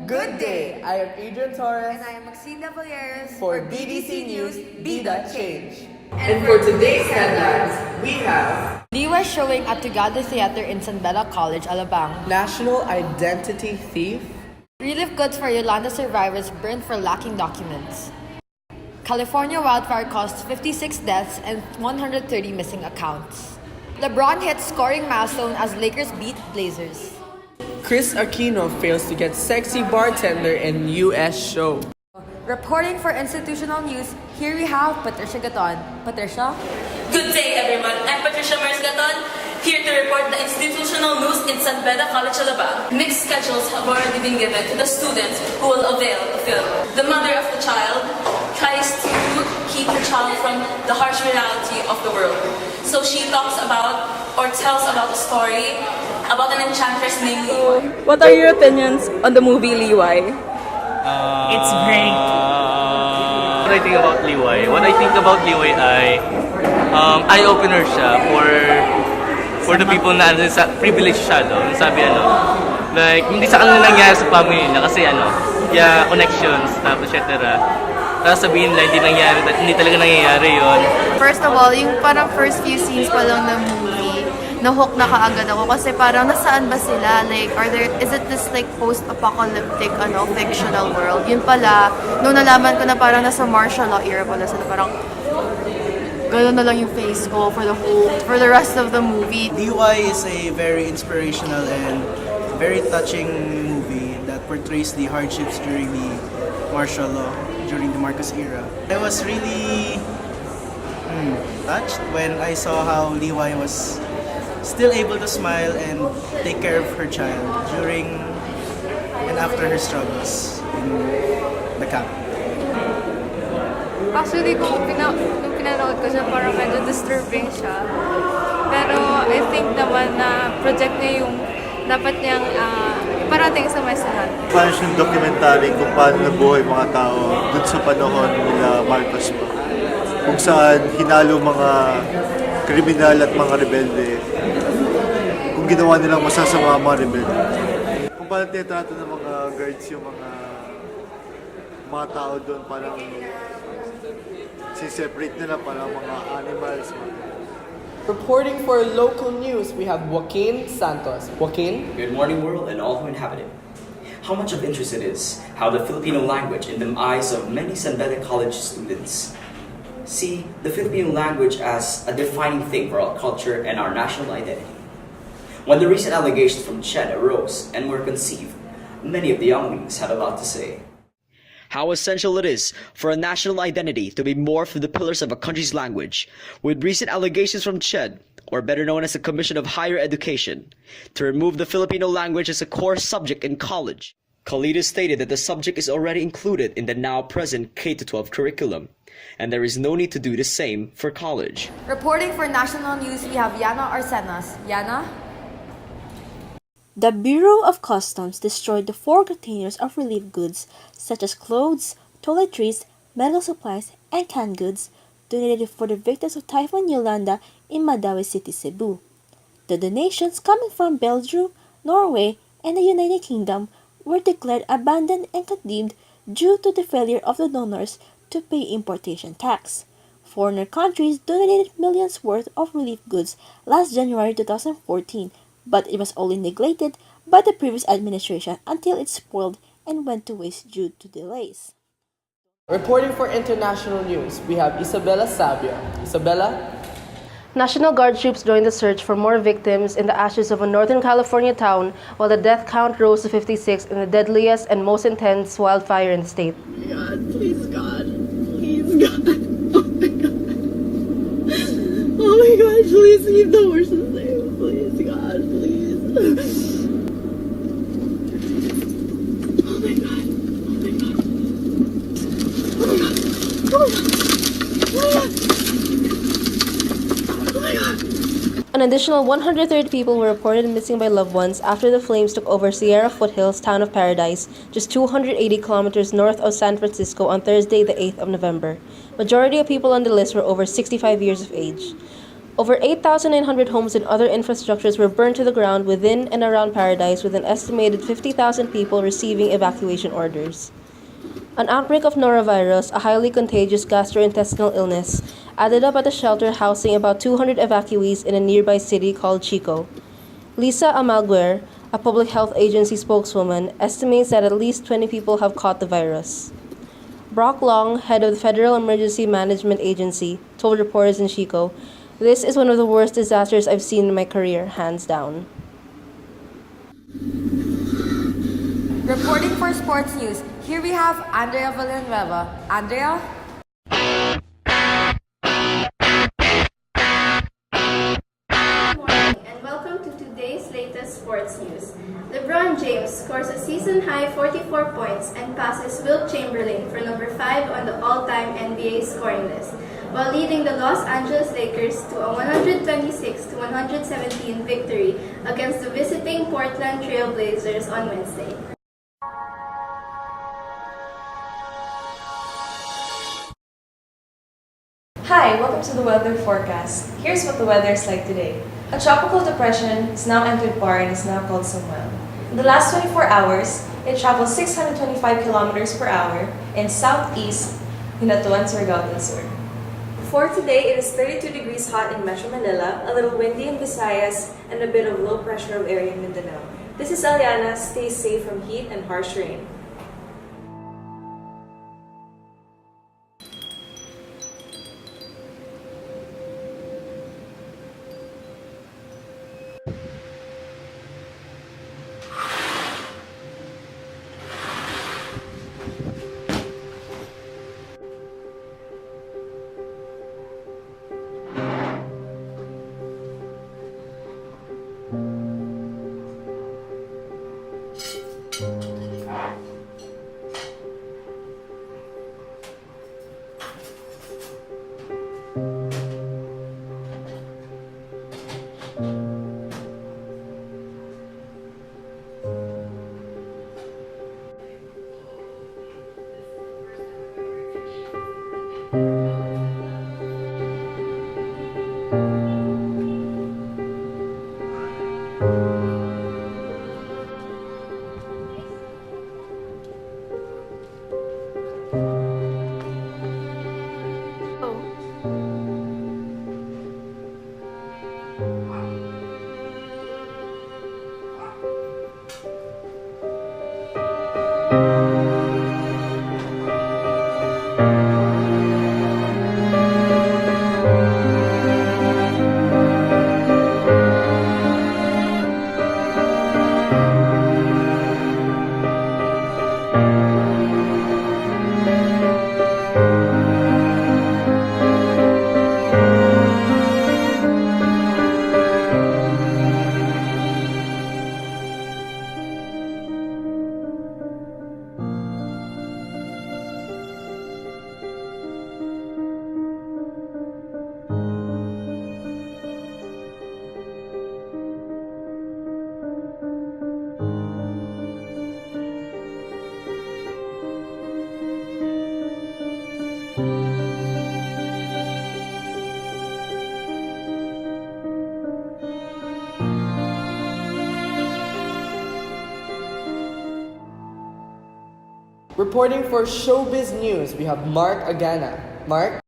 Good day! I am Adrian Torres. And I am Devilleres for BBC News, Beda Change. And for today's headlines, we have Liwa showing at Tugada Theater in Ysabella College, Alabang. National Identity Thief. Relief goods for Yolanda survivors burned for lacking documents. California wildfire caused 56 deaths and 130 missing accounts. LeBron hits scoring milestone as Lakers beat Blazers. Chris Aquino fails to get sexy bartender in US show. Reporting for institutional news, here we have Patricia Gaton. Patricia? Good day, everyone. I'm Patricia Gaton, here to report the institutional news in Ysabella College, Alabang. Mixed schedules have already been given to the students who will avail the film. The mother of the child tries to keep her child from the harsh reality of the world. So she talks about or tells about a story about an enchantress named Liwai. What are your opinions on the movie Liwai? It's great. What I think about Liwai? What I think about Liwai ay eye-opener siya for the people na privileged siya doon. Sabi like hindi sa kanila nangyari sa family nila kasi connections tapos etc. Tapos sabihin nila hindi talaga nangyayari yon. First of all, yung parang first few scenes pa lang ng movie, na-hook na kaagad ako kasi parang nasaan ba sila? Like, is it this like post-apocalyptic fictional world? Yun pala, nung nalaman ko na parang nasa martial law era pala sila, parang gano'n na lang yung face ko for the rest of the movie. DY is a very inspirational and very touching movie that portrays the hardships during the martial law during the Marcos era. I was really touched when I saw how Liwai was still able to smile and take care of her child during and after her struggles in the camp. Actually, nung pinanood ko siya, parang medyo disturbing siya. Pero I think naman na project niya yung dapat niyang parating sa mesahan. Parang siyang documentary kung paano nabuhay mga tao dun sa panahon nila Marcos pa. Kung saan hinalo mga kriminal at mga rebelde. Kung ginawa nilang masasama mga rebelde. Kung paano tinatrato ng mga guards yung mga tao doon, parang si-separate nila parang mga animals. Reporting for local news, we have Joaquin Santos. Joaquin? Good morning, world, and all who inhabit it. How much of interest it is how the Filipino language in the eyes of many Ysabella College students see the Filipino language as a defining thing for our culture and our national identity. When the recent allegations from CHED arose and were conceived, many of the younglings had a lot to say. How essential it is for a national identity to be more for the pillars of a country's language, with recent allegations from CHED, or better known as the Commission of Higher Education, to remove the Filipino language as a core subject in college. Kalita stated that the subject is already included in the now present K-12 curriculum, and there is no need to do the same for college. Reporting for national news, we have Julianna Arcenas. Yana? The Bureau of Customs destroyed the 4 containers of relief goods such as clothes, toiletries, medical supplies, and canned goods donated for the victims of Typhoon Yolanda in Madawi City, Cebu. The donations coming from Belgium, Norway, and the United Kingdom were declared abandoned and condemned due to the failure of the donors to pay importation tax. Foreign countries donated millions worth of relief goods last January 2014, but it was only neglected by the previous administration until it spoiled and went to waste due to delays. Reporting for international news, we have Ysabella Sabio. Ysabella? National Guard troops joined the search for more victims in the ashes of a Northern California town, while the death count rose to 56 in the deadliest and most intense wildfire in the state. God, please God, please God. Oh my God, please keep the horses safe. Please God, please. Oh my God, oh my God. Oh my God, oh my God, oh my God. An additional 130 people were reported missing by loved ones after the flames took over Sierra Foothills town of Paradise, just 280 kilometers north of San Francisco on Thursday, the 8th of November. Majority of people on the list were over 65 years of age. Over 8,900 homes and other infrastructures were burned to the ground within and around Paradise, with an estimated 50,000 people receiving evacuation orders. An outbreak of norovirus, a highly contagious gastrointestinal illness, added up at a shelter housing about 200 evacuees in a nearby city called Chico. Lisa Amalguer, a public health agency spokeswoman, estimates that at least 20 people have caught the virus. Brock Long, head of the Federal Emergency Management Agency, told reporters in Chico, "This is one of the worst disasters I've seen in my career, hands down." Reporting for sports news, here we have Andrea Villanueva. Andrea? And welcome to today's latest sports news. LeBron James scores a season-high 44 points and passes Wilt Chamberlain for number 5 on the all-time NBA scoring list, while leading the Los Angeles Lakers to a 126-117 victory against the visiting Portland Trail Blazers on Wednesday. Hi, welcome to the weather forecast. Here's what the weather is like today. A tropical depression has now entered Bar and is now called Samuel. In the last 24 hours, it traveled 625 kilometers per hour in southeast Hinatuan, Surigao del Sur. For today, it is 32 degrees hot in Metro Manila, a little windy in Visayas, and a bit of low pressure area in Mindanao. This is Alyana. Stay safe from heat and harsh rain. Reporting for Showbiz News, we have Marc Agana. Marc?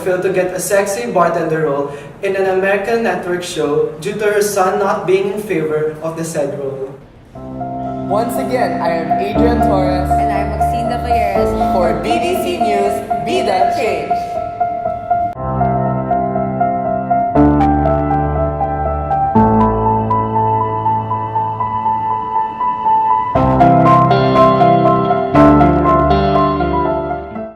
failed to get a sexy bartender role in an American network show due to her son not being in favor of the said role. Once again, I am Adrian Torres. And I'm Devilleres for BDC News, Beda Change.